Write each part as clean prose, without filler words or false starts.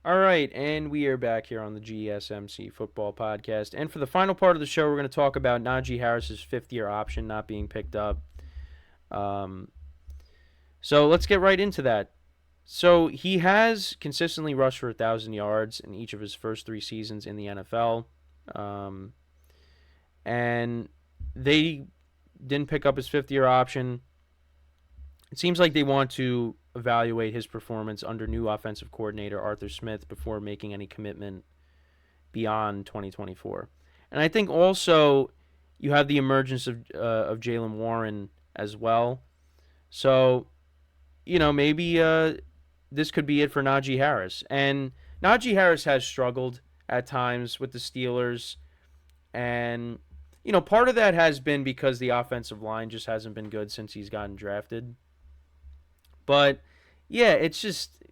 All right, and we are back here on the GSMC Football Podcast. And for the final part of the show, we're going to talk about Najee Harris's fifth-year option not being picked up. Um, so let's get right into that. So he has consistently rushed for 1,000 yards in each of his first three seasons in the NFL. Um, and they didn't pick up his fifth-year option. It seems like they want to evaluate his performance under new offensive coordinator Arthur Smith before making any commitment beyond 2024. And I think also you have the emergence of Jalen Warren as well. So maybe this could be it for Najee Harris. And Najee Harris has struggled at times with the Steelers, and part of that has been because the offensive line just hasn't been good since he's gotten drafted. But yeah, it's just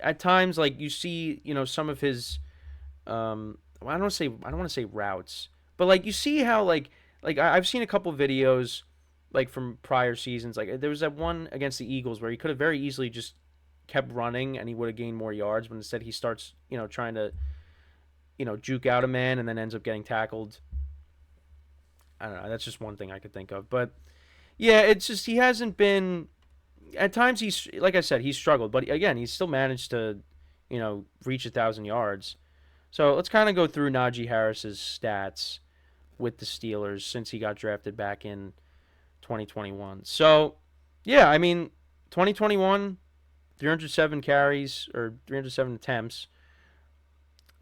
at times like you see, some of his I don't want to say routes, but like you see how I've seen a couple videos like from prior seasons. Like there was that one against the Eagles where he could have very easily just kept running and he would have gained more yards, but instead he starts, trying to, juke out a man and then ends up getting tackled. I don't know. That's just one thing I could think of. But yeah, it's just he hasn't been. At times he's like I said, he's struggled, but again, he's still managed to, reach 1,000 yards. So let's kind of go through Najee Harris's stats with the Steelers since he got drafted back in 2021. So yeah, I mean, 2021, 307 carries or 307 attempts,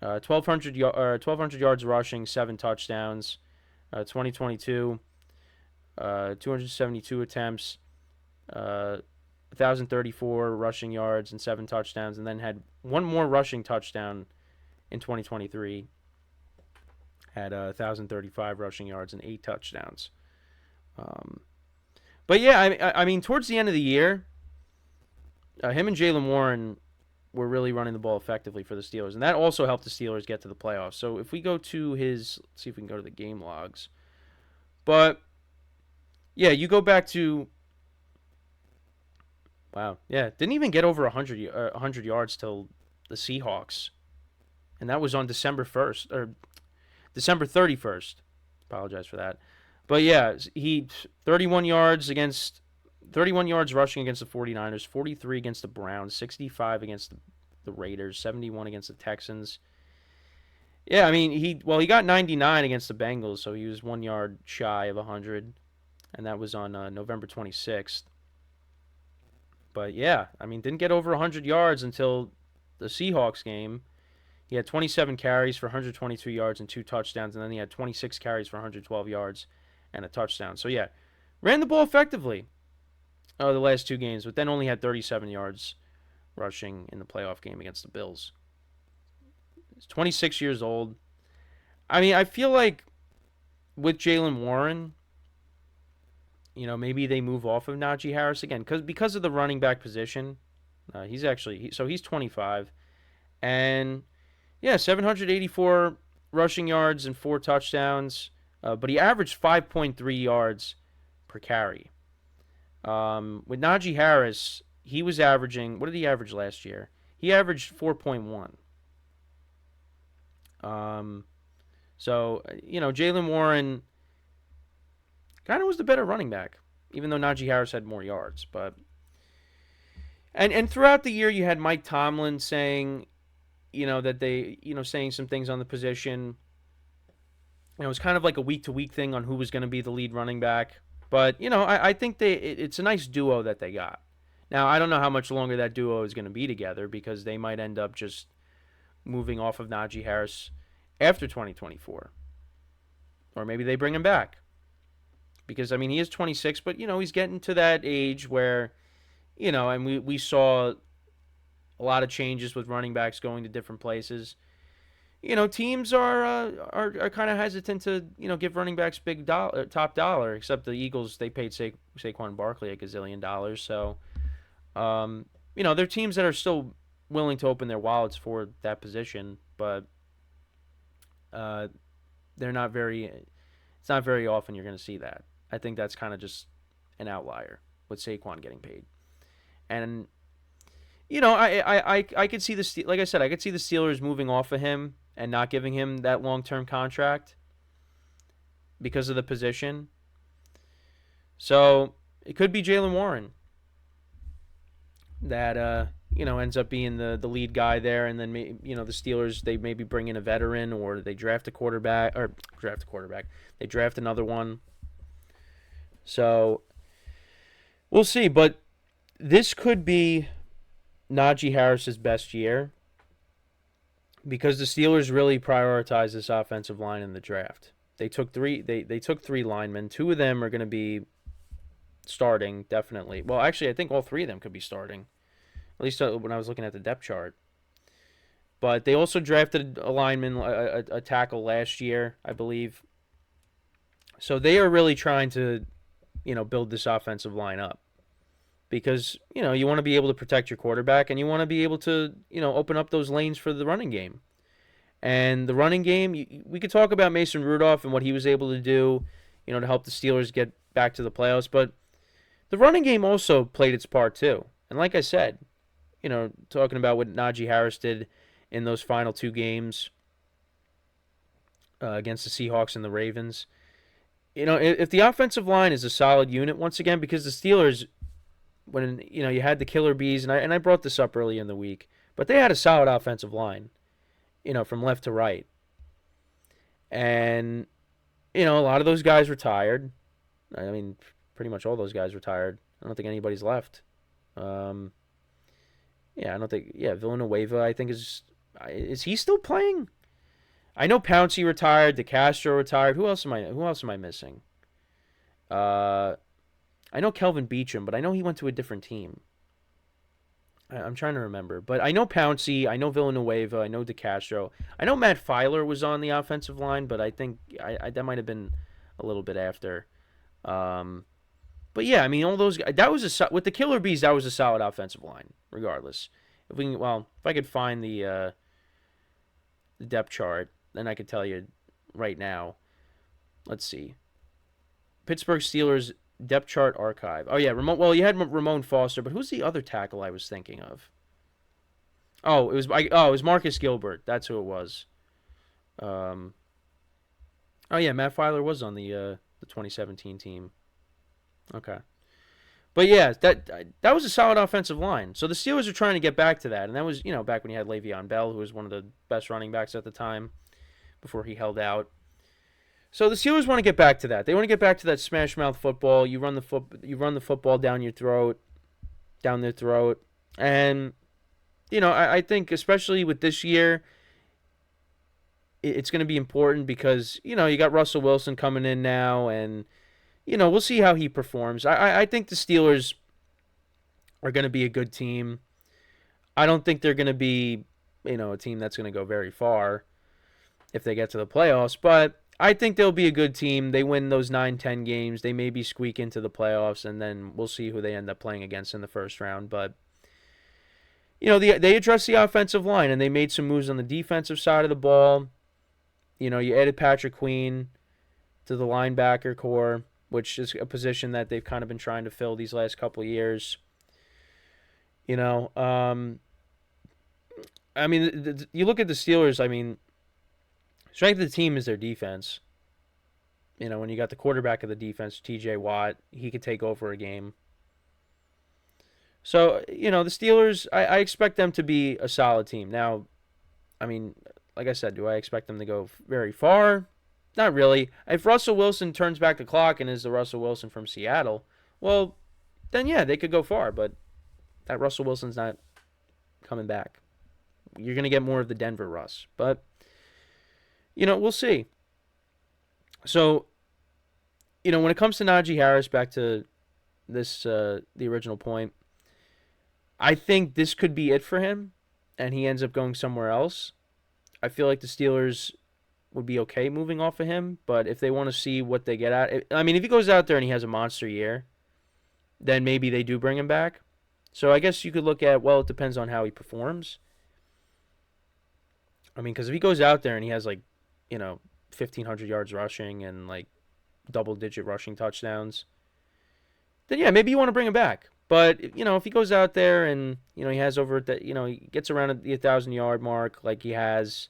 1,200 yards rushing, 7 touchdowns. 2022, 272 attempts, 1,034 rushing yards and 7 touchdowns, and then had one more rushing touchdown in 2023. Had 1,035 rushing yards and 8 touchdowns. Um, but yeah, I mean, towards the end of the year, him and Jalen Warren were really running the ball effectively for the Steelers, and that also helped the Steelers get to the playoffs. So if we go to let's see if we can go to the game logs. But yeah, you go back to wow, yeah, didn't even get over 100 yards till the Seahawks, and that was on December 1st or December 31st. Apologize for that, but yeah, he 31 yards against 31 yards rushing against the 49ers, 43 against the Browns, 65 against the Raiders, 71 against the Texans. Yeah, I mean he got 99 against the Bengals, so he was 1 yard shy of 100, and that was on November 26th. But yeah, I mean didn't get over 100 yards until the Seahawks game. He had 27 carries for 122 yards and 2 touchdowns, and then he had 26 carries for 112 yards and a touchdown. So yeah, ran the ball effectively the last two games, but then only had 37 yards rushing in the playoff game against the Bills. He's 26 years old. I mean, I feel like with Jalen Warren, maybe they move off of Najee Harris again because of the running back position. He's 25, and yeah, 784 rushing yards and 4 touchdowns, but he averaged 5.3 yards per carry. With Najee Harris, he was averaging, what did he average last year? He averaged 4.1. So Jalen Warren kind of was the better running back, even though Najee Harris had more yards. But and throughout the year, you had Mike Tomlin saying, that they, saying some things on the position. It was kind of like a week-to-week thing on who was going to be the lead running back. But, I think it's a nice duo that they got. Now, I don't know how much longer that duo is going to be together because they might end up just moving off of Najee Harris after 2024. Or maybe they bring him back. Because, I mean, he is 26, but, he's getting to that age where, and we saw a lot of changes with running backs going to different places. Teams are kind of hesitant to give running backs big top dollar. Except the Eagles, they paid Saquon Barkley $1 gazillion. So, there are teams that are still willing to open their wallets for that position, but they're not very. It's not very often you're going to see that. I think that's kind of just an outlier with Saquon getting paid, and I could see like I said, I could see the Steelers moving off of him and not giving him that long-term contract because of the position. So it could be Jaylen Warren that ends up being the lead guy there, and then the Steelers, they maybe bring in a veteran, or they draft a quarterback, they draft another one. So we'll see, but this could be Najee Harris's best year because the Steelers really prioritize this offensive line in the draft. They took three linemen. Two of them are going to be starting, definitely. Well, actually, I think all three of them could be starting, at least when I was looking at the depth chart. But they also drafted a lineman, a tackle last year, I believe. So they are really trying to, build this offensive line up because, you want to be able to protect your quarterback and you want to be able to, open up those lanes for the running game. And the running game, we could talk about Mason Rudolph and what he was able to do, to help the Steelers get back to the playoffs. But the running game also played its part too. And like I said, talking about what Najee Harris did in those final two games against the Seahawks and the Ravens. If the offensive line is a solid unit, once again, because the Steelers, when you had the killer bees, and I brought this up early in the week, but they had a solid offensive line, from left to right. And, a lot of those guys retired. I mean, pretty much all those guys retired. I don't think anybody's left. I don't think. Yeah, Villanueva, I think is he still playing? I know Pouncey retired. DeCastro retired. Who else am I missing? I know Kelvin Beachum, but I know he went to a different team. I'm trying to remember, but I know Pouncey, I know Villanueva, I know DeCastro. I know Matt Filer was on the offensive line, but I think that might have been a little bit after. But yeah, I mean, all those guys, with the Killer Bees, that was a solid offensive line, regardless. If I could find the depth chart, then I could tell you right now. Let's see. Pittsburgh Steelers depth chart archive. Oh yeah, you had Ramon Foster, but who's the other tackle I was thinking of? Oh, it was Marcus Gilbert. That's who it was. Oh yeah, Matt Filer was on the 2017 team. Okay. But yeah, that was a solid offensive line. So the Steelers are trying to get back to that, and that was back when you had Le'Veon Bell, who was one of the best running backs at the time, before he held out. So the Steelers want to get back to that. They want to get back to that smash mouth football. You run the football down their throat, and I think especially with this year, it's going to be important because you got Russell Wilson coming in now, and we'll see how he performs. I think the Steelers are going to be a good team. I don't think they're going to be a team that's going to go very far if they get to the playoffs, but I think they'll be a good team. They win those 9-10 games. They maybe squeak into the playoffs, and then we'll see who they end up playing against in the first round. But, they addressed the offensive line, and they made some moves on the defensive side of the ball. You added Patrick Queen to the linebacker core, which is a position that they've kind of been trying to fill these last couple of years. I mean, you look at the Steelers, I mean, strength of the team is their defense. When you got the quarterback of the defense, T.J. Watt, he could take over a game. So, the Steelers, I expect them to be a solid team. Now, I mean, like I said, do I expect them to go very far? Not really. If Russell Wilson turns back the clock and is the Russell Wilson from Seattle, well, then yeah, they could go far. But that Russell Wilson's not coming back. You're going to get more of the Denver Russ. But we'll see. So, when it comes to Najee Harris, back to this, the original point, I think this could be it for him, and he ends up going somewhere else. I feel like the Steelers would be okay moving off of him, but if they want to see what they get at, I mean, if he goes out there and he has a monster year, then maybe they do bring him back. So I guess you could look at, well, it depends on how he performs. I mean, because if he goes out there and he has 1,500 yards rushing and double-digit rushing touchdowns, then yeah, maybe you want to bring him back. But if he goes out there and he has over that, he gets around the 1,000-yard mark like he has,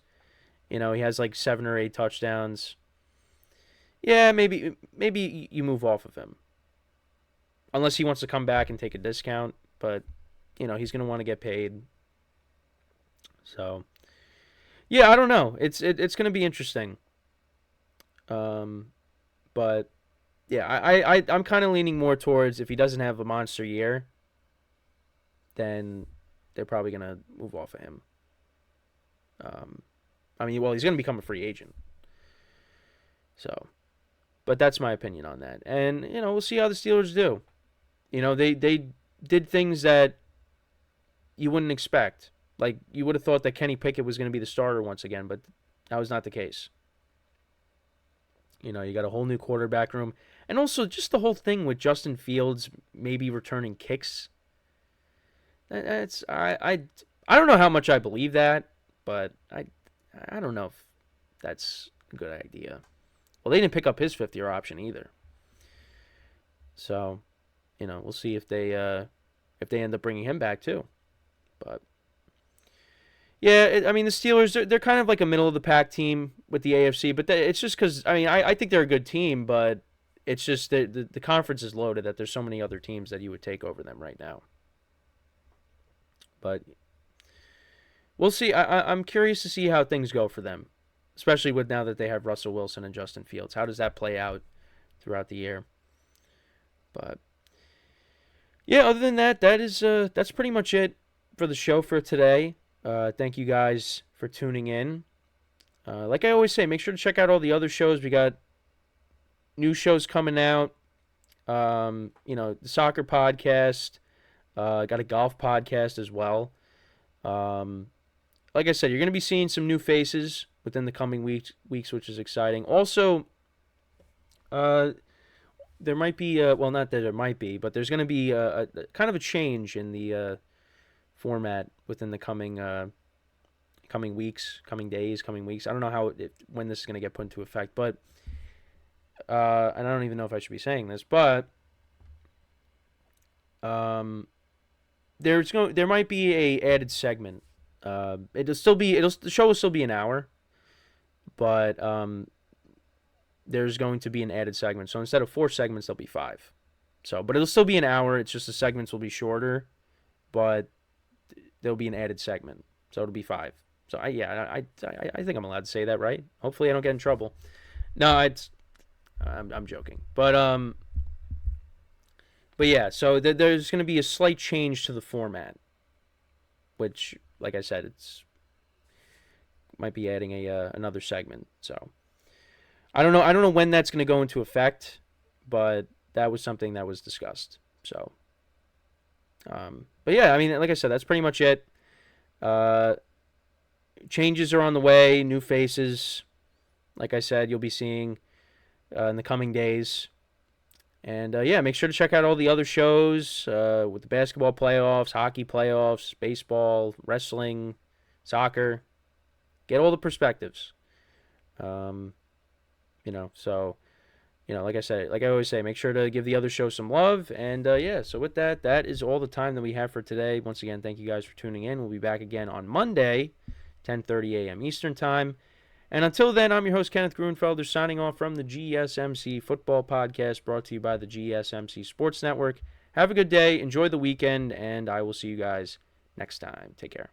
he has like 7 or 8 touchdowns. Yeah, maybe you move off of him unless he wants to come back and take a discount. But he's gonna want to get paid. So yeah, I don't know. It's gonna be interesting. But yeah, I'm kind of leaning more towards if he doesn't have a monster year, then they're probably gonna move off of him. I mean, well, he's gonna become a free agent. So, but that's my opinion on that. And we'll see how the Steelers do. They did things that you wouldn't expect. Like you would have thought that Kenny Pickett was going to be the starter once again, but that was not the case. You got a whole new quarterback room, and also just the whole thing with Justin Fields maybe returning kicks. That's I don't know how much I believe that, but I don't know if that's a good idea. Well, they didn't pick up his 5th-year option either. So, we'll see if they end up bringing him back too. But yeah, I mean the Steelers they're kind of like a middle of the pack team with the AFC, but it's just because I think they're a good team, but it's just the conference is loaded that there's so many other teams that you would take over them right now. But we'll see. I'm curious to see how things go for them, especially with now that they have Russell Wilson and Justin Fields. How does that play out throughout the year? But yeah, other than that, that's pretty much it for the show for today. Thank you guys for tuning in. Like I always say, make sure to check out all the other shows. We got new shows coming out. The soccer podcast. Got a golf podcast as well. Like I said, you're going to be seeing some new faces within the coming weeks, which is exciting. Also, there might be, well, not that there might be, but there's going to be a kind of a change in the format within the coming weeks, coming days, coming weeks. I don't know when this is going to get put into effect, but and I don't even know if I should be saying this, but there might be a added segment. The show will still be an hour, but there's going to be an added segment. So instead of 4 segments, there'll be 5. So, but it'll still be an hour. It's just the segments will be shorter, but there'll be an added segment. So it'll be 5. So I think I'm allowed to say that, right? Hopefully I don't get in trouble. No, I'm joking. But yeah, so there's going to be a slight change to the format, which, like I said, it's might be adding another segment. So I don't know when that's going to go into effect, but that was something that was discussed. So, but yeah, I mean, like I said, that's pretty much it. Changes are on the way, new faces. Like I said, you'll be seeing in the coming days. And yeah, make sure to check out all the other shows with the basketball playoffs, hockey playoffs, baseball, wrestling, soccer. Get all the perspectives. So, like I said, like I always say, make sure to give the other show some love. And yeah, so with that is all the time that we have for today. Once again, thank you guys for tuning in. We'll be back again on Monday, 10:30 a.m. Eastern Time. And until then, I'm your host, Kenneth Grunfelder, signing off from the GSMC Football Podcast, brought to you by the GSMC Sports Network. Have a good day, enjoy the weekend, and I will see you guys next time. Take care.